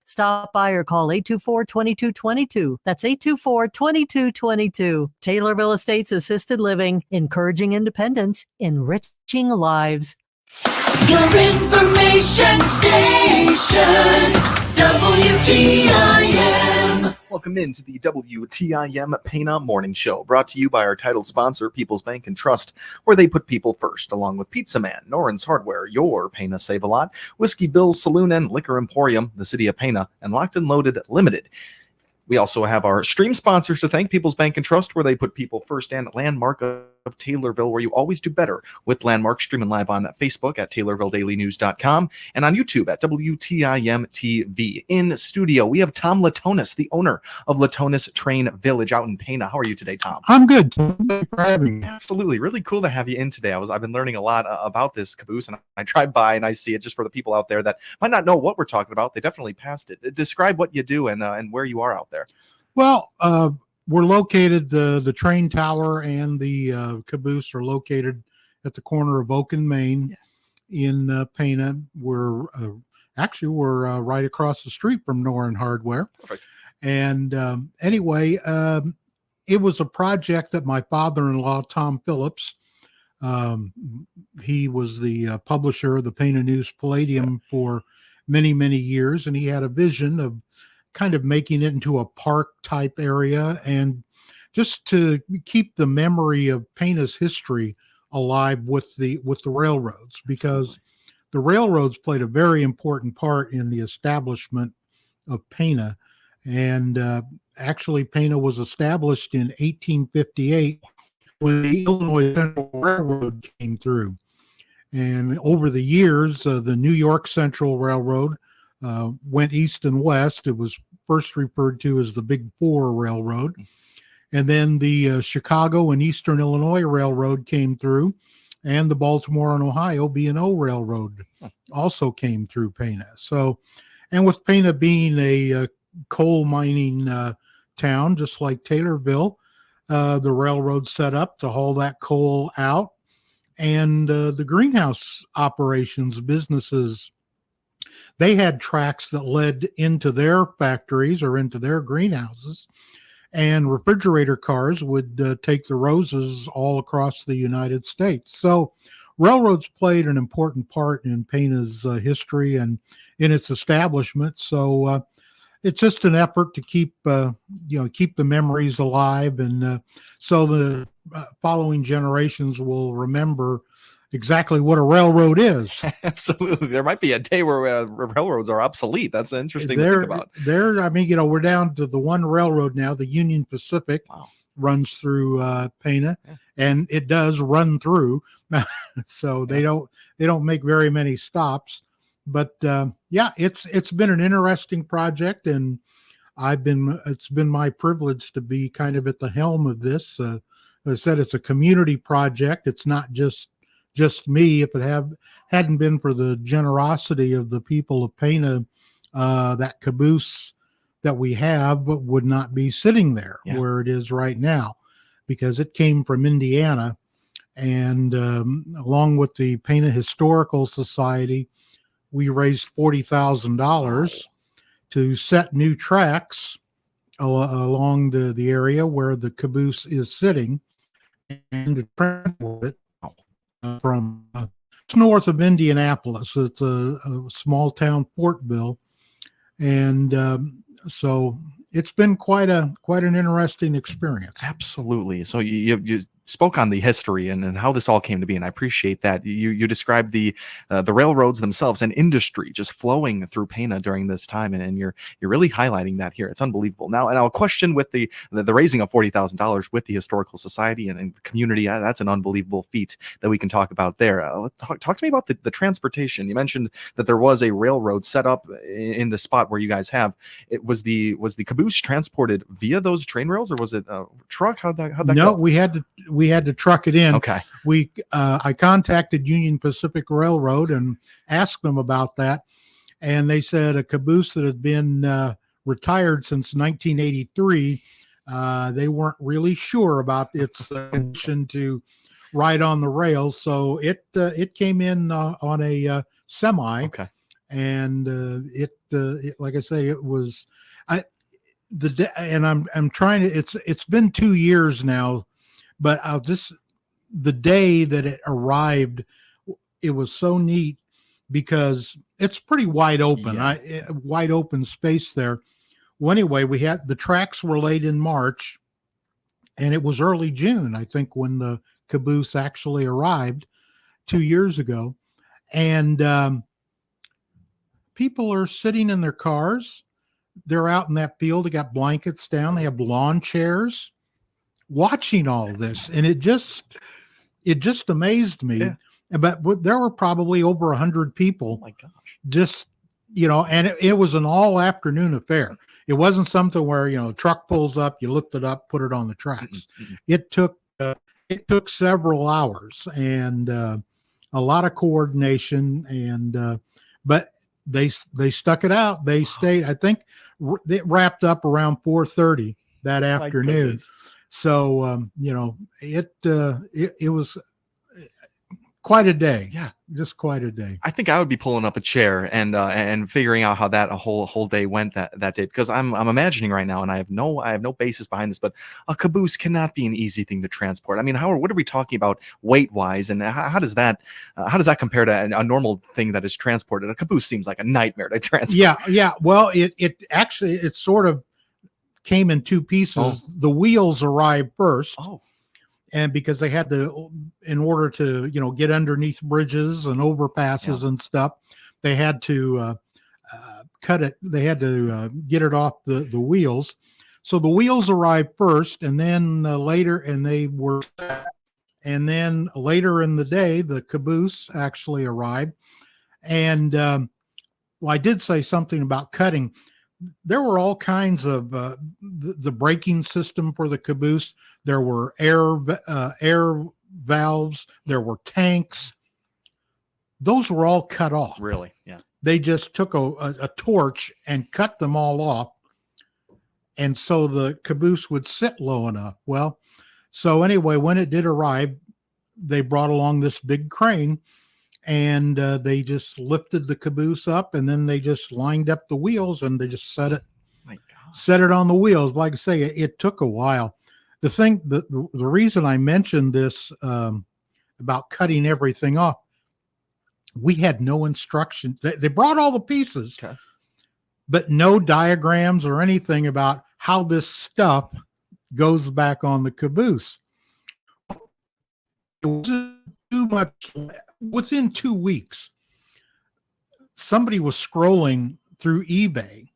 Stop by or call 824-2222. That's 824-2222. Taylorville Estates Assisted Living, encouraging independence, enriching lives. Your information station, WTIM. Welcome into the WTIM Pana Morning Show, brought to you by our title sponsor, People's Bank and Trust, where they put people first, along with Pizza Man, Noren's Hardware, your Pana Save-A-Lot, Whiskey Bill's Saloon and Liquor Emporium, the City of Pana, and Locked and Loaded Limited. We also have our stream sponsors to thank, People's Bank and Trust, where they put people first, and Landmark of Taylorville, where you always do better with Landmark, streaming live on Facebook at TaylorvilleDailyNews.com and on YouTube at WTIM TV. In studio, we have Tom Latonis, the owner of Latonis Train Village out in Pana. How are you today, Tom? I'm good. Thanks for having me. Absolutely. Really cool to have you in today. I've been learning a lot about this caboose, and I drive by and I see it. Just for the people out there that might not know what we're talking about, they definitely passed it. Describe what you do and where you are out there. Well, we're located, the train tower and the caboose are located at the corner of Oak and Main in Pana. We're right across the street from Noren Hardware. Perfect. And anyway, it was a project that my father-in-law, Tom Phillips, he was the publisher of the Pana News Palladium for many, many years, and he had a vision of kind of making it into a park type area, and just to keep the memory of Pana's history alive with the railroads, because the railroads played a very important part in the establishment of Pana. And actually, Pana was established in 1858 when the Illinois Central Railroad came through. And over the years, the New York Central Railroad went east and west. It was first referred to as the Big Four Railroad. And then the Chicago and Eastern Illinois Railroad came through, and the Baltimore and Ohio B&O Railroad also came through Pana. So, and with Pana being a coal mining town, just like Taylorville, the railroad set up to haul that coal out. And the greenhouse operations, businesses, they had tracks that led into their factories or into their greenhouses, and refrigerator cars would take the roses all across the United States. So railroads played an important part in Pana's history and in its establishment. So it's just an effort to keep the memories alive, and so the following generations will remember exactly what a railroad is. Absolutely. There might be a day where railroads are obsolete. That's interesting to think about. We're down to the one railroad now, the Union Pacific. Wow. Runs through Pana, and it does run through. So they don't make very many stops. But it's been an interesting project, and it's been my privilege to be kind of at the helm of this. As I said, it's a community project. It's not just me. If it hadn't been for the generosity of the people of Pana, that caboose that we have would not be sitting there where it is right now, because it came from Indiana, and along with the Pana Historical Society, we raised $40,000 to set new tracks along the area where the caboose is sitting, and to transport it from north of Indianapolis. It's a small town, Fortville, and so it's been quite an interesting experience. Absolutely. So you spoke on the history and how this all came to be, and I appreciate that. You described the railroads themselves and industry just flowing through Pana during this time, and you're really highlighting that here. It's unbelievable. Now a question with the raising of $40,000 with the Historical Society and the community. That's an unbelievable feat that we can talk about there. Talk to me about the transportation. You mentioned that there was a railroad set up in the spot where you guys have. It was the caboose transported via those train rails, or was it a truck? How'd that go? We had to truck it in. Okay. I contacted Union Pacific Railroad and asked them about that, and they said a caboose that had been retired since 1983. They weren't really sure about its condition to ride on the rails, so it came in on a semi. Okay. and it, like I say, it was and I'm trying to. It's been 2 years now, but the day that it arrived, it was so neat because it's pretty wide open. Wide open space there. Well, anyway, the tracks were late in March, and it was early June, I think, when the caboose actually arrived 2 years ago. And people are sitting in their cars. They're out in that field. They got blankets down. They have lawn chairs watching all this. And it just amazed me. Yeah. But there were probably over 100 people. Oh my gosh. Just, and it was an all afternoon affair. It wasn't something where, the truck pulls up, you lift it up, put it on the tracks. Mm-hmm. It took several hours and a lot of coordination, and but they stuck it out. They stayed. I think it wrapped up around 4:30 that afternoon. So it was quite a day. Yeah, just quite a day. I think I would be pulling up a chair and figuring out how that whole day went that day, because I'm imagining right now, and I have no basis behind this, but a caboose cannot be an easy thing to transport. I mean, what are we talking about weight wise, and how does that compare to a normal thing that is transported? A caboose seems like a nightmare to transport. Yeah. Well, it actually sort of came in two pieces. Oh. The wheels arrived first. Oh. And because they had to, in order to, get underneath bridges and overpasses and stuff, they had to cut it. They had to get it off the wheels. So the wheels arrived first, and then later, and then later in the day, the caboose actually arrived. And I did say something about cutting. There were all kinds of the braking system for the caboose. There were air valves. There were tanks. Those were all cut off. Really? Yeah. They just took a torch and cut them all off, and so the caboose would sit low enough. Well, so anyway, when it did arrive, they brought along this big crane. And they just lifted the caboose up, and then they just lined up the wheels, and they just set it on the wheels. Like I say, it took a while. The reason I mentioned this about cutting everything off, we had no instruction. They brought all the pieces, okay, but no diagrams or anything about how this stuff goes back on the caboose. It wasn't too much. Within 2 weeks, somebody was scrolling through eBay,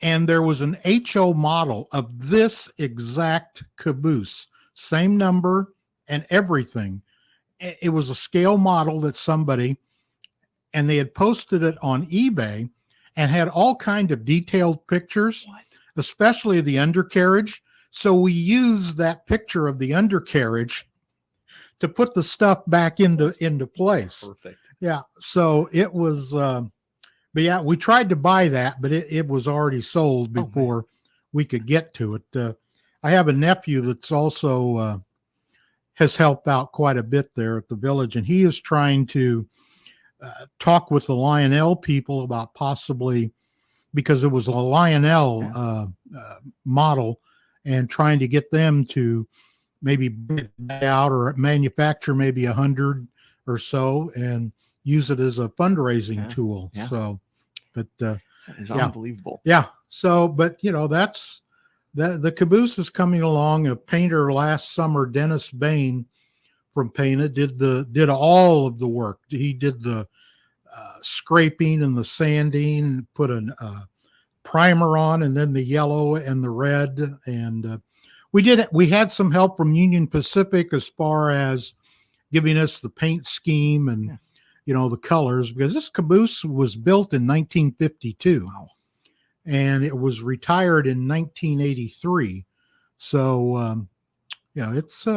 and there was an HO model of this exact caboose, same number and everything. It was a scale model that somebody, and they had posted it on eBay and had all kind of detailed pictures, especially the undercarriage. So we used that picture of the undercarriage to put the stuff back into place. Perfect. Yeah. So it was, but yeah, we tried to buy that, but it was already sold before we could get to it. I have a nephew that's also has helped out quite a bit there at the village, and he is trying to talk with the Lionel people about possibly, because it was a Lionel model, and trying to get them to maybe bring it out or manufacture maybe 100 or so and use it as a fundraising tool. Yeah. So, but it's unbelievable. Yeah. So, but that's the caboose is coming along. A painter last summer, Dennis Bain from Pana, did all of the work. He did the scraping and the sanding, put a primer on, and then the yellow and the red, and we had some help from Union Pacific as far as giving us the paint scheme and the colors, because this caboose was built in 1952. Wow. And it was retired in 1983. So it's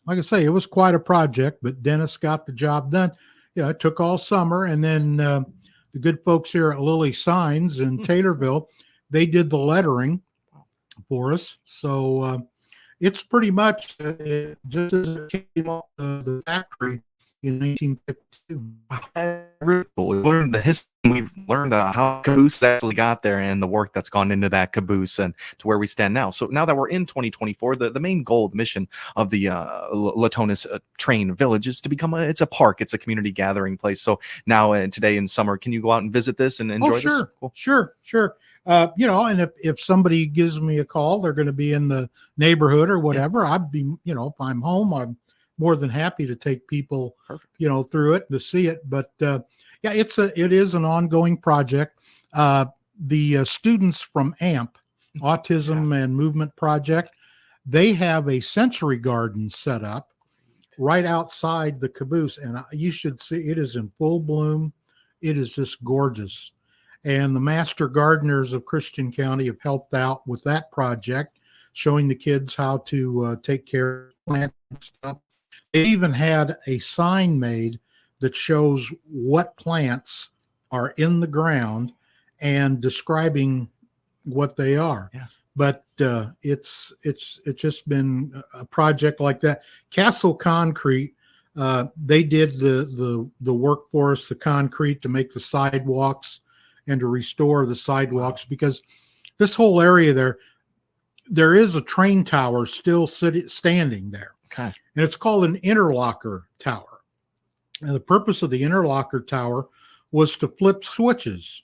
like I say, it was quite a project, but Dennis got the job done. It took all summer, and then the good folks here at Lilly Signs in Taylorville, they did the lettering for us. So it's pretty much just as it came off the factory, in 1952. Really cool. We've learned the history. We've learned how caboose actually got there and the work that's gone into that caboose and to where we stand now. So now that we're in 2024, the main goal, the mission of the Latonis Train Village is to become it's a park. It's a community gathering place. So now today in summer, can you go out and visit this and enjoy sure. this? Cool. Sure. And if somebody gives me a call, they're going to be in the neighborhood or whatever. I'd be, if I'm home, I'm more than happy to take people, Perfect. through it to see it. But it is an ongoing project. The students from AMP, Autism and Movement Project, they have a sensory garden set up right outside the caboose, and you should see it is in full bloom. It is just gorgeous. And the master gardeners of Christian County have helped out with that project, showing the kids how to take care of plants and stuff. They even had a sign made that shows what plants are in the ground and describing what they are. Yes. But it's just been a project like that. Castle Concrete, they did the work for us, the concrete to make the sidewalks and to restore the sidewalks, because this whole area there is a train tower still standing there. Okay. And it's called an interlocker tower. And the purpose of the interlocker tower was to flip switches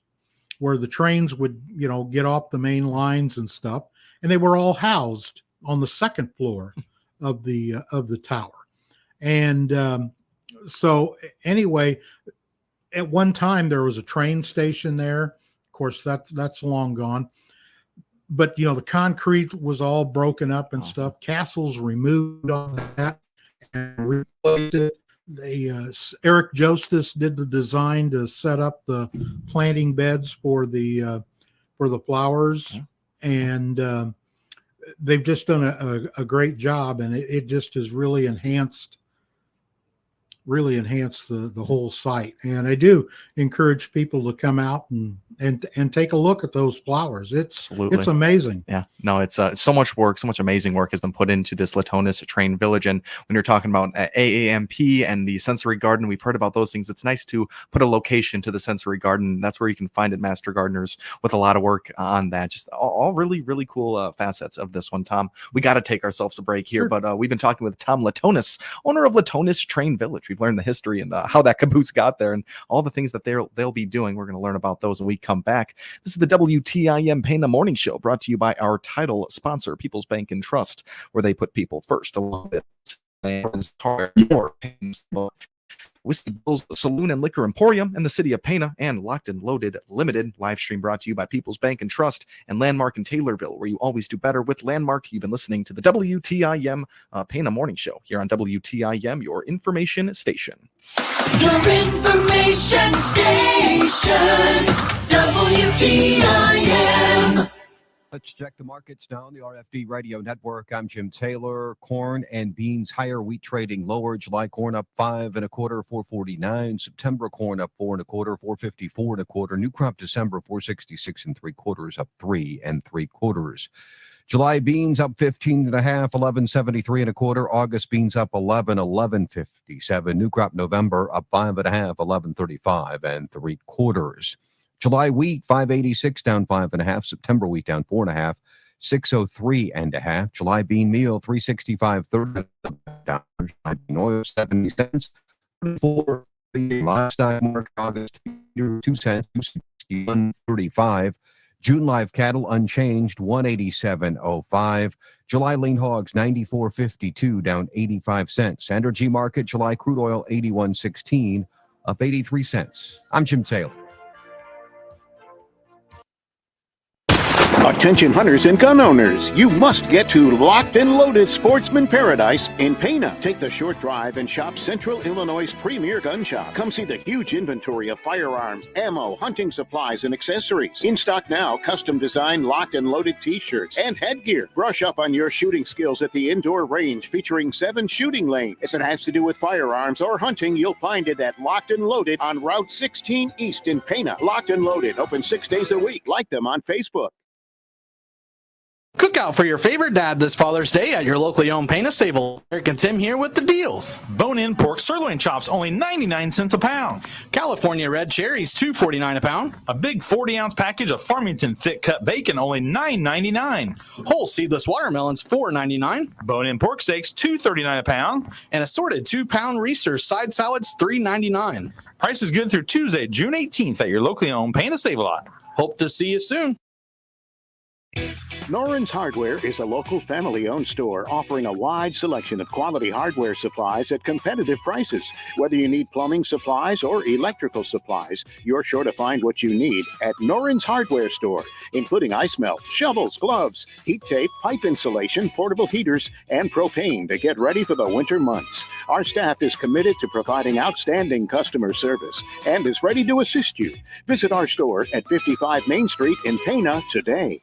where the trains would, get off the main lines and stuff. And they were all housed on the second floor of the tower. And so anyway, at one time there was a train station there. Of course, that's long gone. But the concrete was all broken up and stuff. Castles removed all that and replaced it. Eric Jostis did the design to set up the planting beds for the flowers, and they've just done a great job, and it just has really enhanced the whole site. And I do encourage people to come out and take a look at those flowers. It's amazing. Yeah, no, it's so much work, so much amazing work has been put into this Latonis Train Village. And when you're talking about AAMP and the sensory garden, we've heard about those things. It's nice to put a location to the sensory garden. That's where you can find it, Master Gardeners, with a lot of work on that. Just all really, really cool facets of this one, Tom. We got to take ourselves a break here, but we've been talking with Tom Latonis, owner of Latonis Train Village. We've learned the history and how that caboose got there and all the things that they'll be doing. We're going to learn about those when we come back. This is the WTIM Pana Morning Show, brought to you by our title sponsor, People's Bank and Trust, where they put people first, along with your Whiskey Bill's Saloon and Liquor Emporium in the city of Pana, and Locked and Loaded Limited, live stream brought to you by People's Bank and Trust and Landmark in Taylorville, where you always do better with Landmark. You've been listening to the WTIM Pana Morning Show here on WTIM, your information station. Your information station, WTIM. Let's check the markets now on the RFD Radio Network. I'm Jim Taylor. Corn and beans higher. Wheat trading lower. July corn up 5 1/4, 4.49. September corn up 4 1/4, 4.54 1/4. New crop December 4.66 3/4, up 3 3/4. July beans up 15 1/2, 11.73 1/4. August beans up 11, 11.57. New crop November up 5 1/2, 11.35 3/4. July wheat 5.86 down 5 1/2. September wheat down 4 1/2, 6.03 1/2. July bean meal 3.65 30 down. July bean oil 70 cents. For livestock market August 2 cents 261.35. June live cattle unchanged 187.05. July lean hogs 94.52 down 85 cents. Energy market July crude oil 81.16 up 83 cents. I'm Jim Taylor. Attention hunters and gun owners, you must get to Locked and Loaded Sportsman Paradise in Pana. Take the short drive and shop Central Illinois' premier gun shop. Come see the huge inventory of firearms, ammo, hunting supplies, and accessories. In stock now, custom designed Locked and Loaded t-shirts and headgear. Brush up on your shooting skills at the indoor range featuring 7 shooting lanes. If it has to do with firearms or hunting, you'll find it at Locked and Loaded on Route 16 East in Pana. Locked and Loaded, open 6 days a week. Like them on Facebook. Cook out for your favorite dad this Father's Day at your locally owned Pana Save-A-Lot. Eric and Tim here with the deals. Bone-in pork sirloin chops, only 99 cents a pound. California red cherries, $2.49 a pound. A big 40-ounce package of Farmington thick-cut bacon, only $9.99. Whole seedless watermelons, $4.99. Bone-in pork steaks, $2.39 a pound. And assorted 2-pound Reese's side salads, $3.99. Price is good through Tuesday, June 18th at your locally owned Pana Save-A-Lot. Hope to see you soon. Noren's Hardware is a local family-owned store offering a wide selection of quality hardware supplies at competitive prices. Whether you need plumbing supplies or electrical supplies, you're sure to find what you need at Noren's Hardware Store, including ice melt, shovels, gloves, heat tape, pipe insulation, portable heaters, and propane to get ready for the winter months. Our staff is committed to providing outstanding customer service and is ready to assist you. Visit our store at 55 Main Street in Pana today.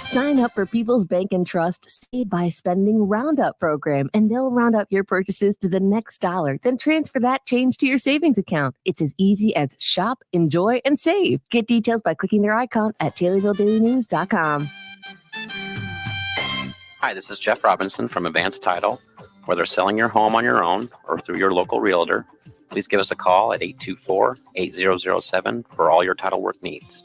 Sign up for People's Bank and Trust Save by Spending Roundup program, and they'll round up your purchases to the next dollar. Then transfer that change to your savings account. It's as easy as shop, enjoy, and save. Get details by clicking their icon at TaylorvilleDailyNews.com. Hi, this is Jeff Robinson from Advanced Title. Whether selling your home on your own or through your local realtor, please give us a call at 824-8007 for all your title work needs.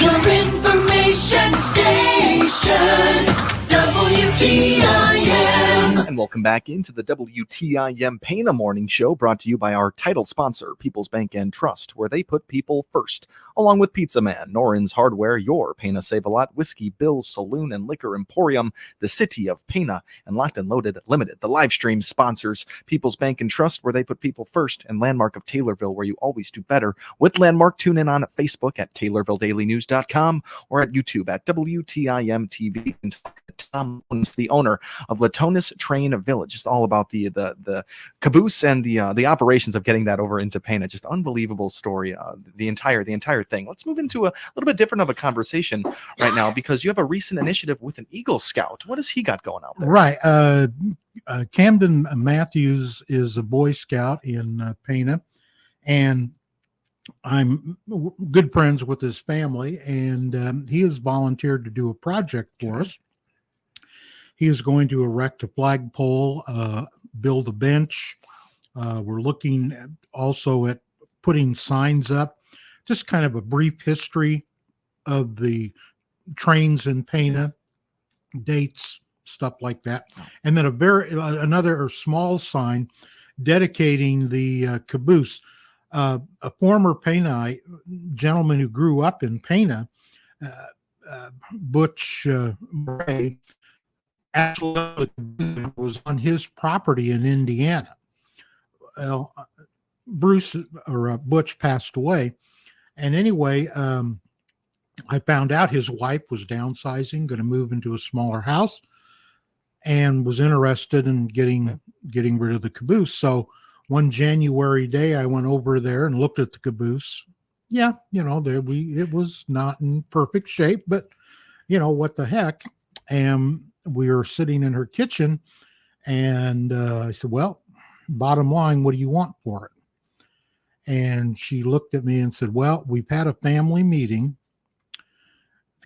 Your information station, WTIM. And welcome back into the WTIM Pana Morning Show, brought to you by our title sponsor, People's Bank and Trust, where they put people first, along with Pizza Man, Noren's Hardware, your Pana Save-A-Lot, Whiskey Bill's Saloon and Liquor Emporium, the City of Pana, and Locked and Loaded Limited. The live stream sponsors, People's Bank and Trust, where they put people first, and Landmark of Taylorville, where you always do better. With Landmark, tune in on Facebook at TaylorvilleDailyNews.com or at YouTube at WTIM TV. And talk to Tom, the owner of Latonis Train Village. Just all about the caboose and the operations of getting that over into Pana. Just unbelievable story. The entire thing. Let's move into a little bit different of a conversation right now, because you have a recent initiative with an Eagle Scout. What has he got going out there? Right. Camden Matthews is a Boy Scout in Pana, and I'm good friends with his family, and he has volunteered to do a project for us. He is going to erect a flagpole, build a bench. We're looking also at putting signs up, just kind of a brief history of the trains in Pana, dates, stuff like that. And then another small sign dedicating the caboose. A former Panite gentleman who grew up in Pana, Butch Ray, actually was on his property in Indiana. Well, Butch passed away. And anyway, I found out his wife was downsizing, going to move into a smaller house, and was interested in getting rid of the caboose. So one January day, I went over there and looked at the caboose. Yeah, it was not in perfect shape, but what the heck? And we were sitting in her kitchen, and I said, well, bottom line, what do you want for it? And she looked at me and said, well, we've had a family meeting,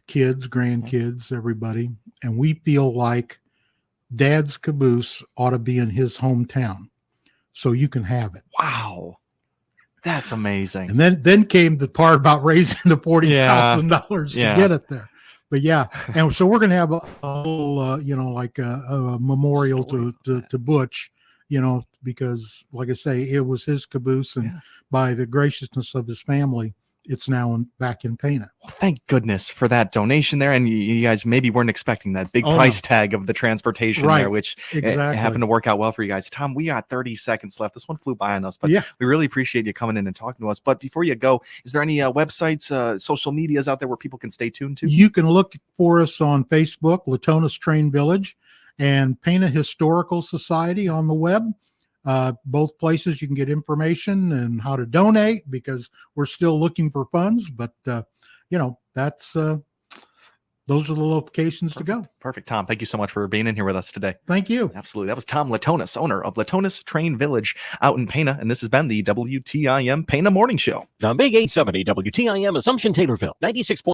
kids, grandkids, everybody, and we feel like Dad's caboose ought to be in his hometown, so you can have it. Wow. That's amazing. And then came the part about raising the $40,000 to get it there. But yeah, and so we're going to have a little, like a memorial to Butch, because, like I say, it was his caboose, and by the graciousness of his family, it's now back in Pana. Well, thank goodness for that donation there. And you guys maybe weren't expecting that big price tag of the transportation there, which happened to work out well for you guys. Tom, we got 30 seconds left. This one flew by on us, but we really appreciate you coming in and talking to us. But before you go, is there any websites, social medias out there where people can stay tuned to? You can look for us on Facebook, Latonis Train Village, and Pana Historical Society on the web. Both places you can get information and how to donate, because we're still looking for funds. But, that's those are the locations to go. Perfect, Tom. Thank you so much for being in here with us today. Thank you. Absolutely. That was Tom Latonis, owner of Latonis Train Village out in Pana. And this has been the WTIM Pana Morning Show. The Big 870 WTIM Assumption Taylorville, 96.